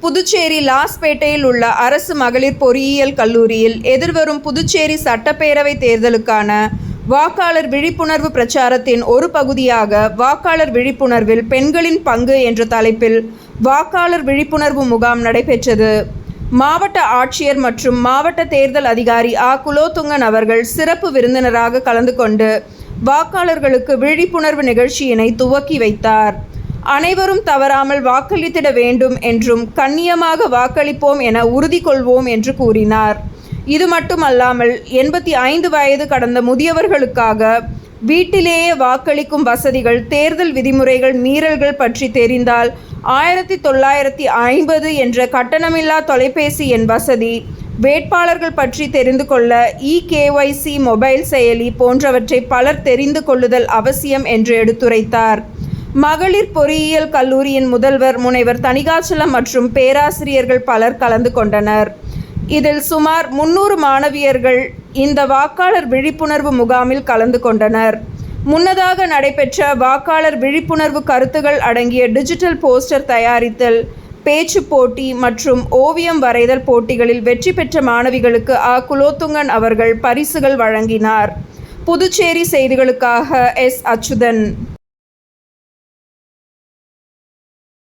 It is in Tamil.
புதுச்சேரி லாஸ்பேட்டையில் உள்ள அரசு மகளிர் பொறியியல் கல்லூரியில் எதிர்வரும் புதுச்சேரி சட்டப்பேரவை தேர்தலுக்கான வாக்காளர் விழிப்புணர்வு பிரச்சாரத்தின் ஒரு பகுதியாக வாக்காளர் விழிப்புணர்வில் பெண்களின் பங்கு என்ற தலைப்பில் வாக்காளர் விழிப்புணர்வு முகாம் நடைபெற்றது. மாவட்ட ஆட்சியர் மற்றும் மாவட்ட தேர்தல் அதிகாரி குலோத்துங்கன் அவர்கள் சிறப்பு விருந்தினராக கலந்து கொண்டு வாக்காளர்களுக்கு விழிப்புணர்வு நிகழ்ச்சியினை துவக்கி வைத்தார். அனைவரும் தவறாமல் வாக்களித்திட வேண்டும் என்றும் கண்ணியமாக வாக்களிப்போம் என உறுதி கொள்வோம் என்று கூறினார். இது மட்டுமல்லாமல் 85 வயது கடந்த முதியவர்களுக்காக வீட்டிலேயே வாக்களிக்கும் வசதிகள், தேர்தல் விதிமுறைகள் மீறல்கள் பற்றி தெரிந்தால் 1950 என்ற கட்டணமில்லா தொலைபேசி எண் வசதி, வேட்பாளர்கள் பற்றி தெரிந்து கொள்ள EKYC மொபைல் செயலி போன்றவற்றை பலர் தெரிந்து கொள்ளுதல் அவசியம் என்று எடுத்துரைத்தார். மகளிர் பொறியியல் கல்லூரியின் முதல்வர் முனைவர் தணிகாச்சலம் மற்றும் பேராசிரியர்கள் பலர் கலந்து கொண்டனர். இதில் சுமார் 300 மாணவியர்கள் இந்த வாக்காளர் விழிப்புணர்வு முகாமில் கலந்து கொண்டனர். முன்னதாக நடைபெற்ற வாக்காளர் விழிப்புணர்வு கருத்துகள் அடங்கிய டிஜிட்டல் போஸ்டர் தயாரித்தல், பேச்சு போட்டி மற்றும் ஓவியம் வரைதல் போட்டிகளில் வெற்றி பெற்ற மாணவிகளுக்கு குலோத்துங்கன் அவர்கள் பரிசுகள் வழங்கினார். புதுச்சேரி செய்திகளுக்காக S. அச்சுதன்.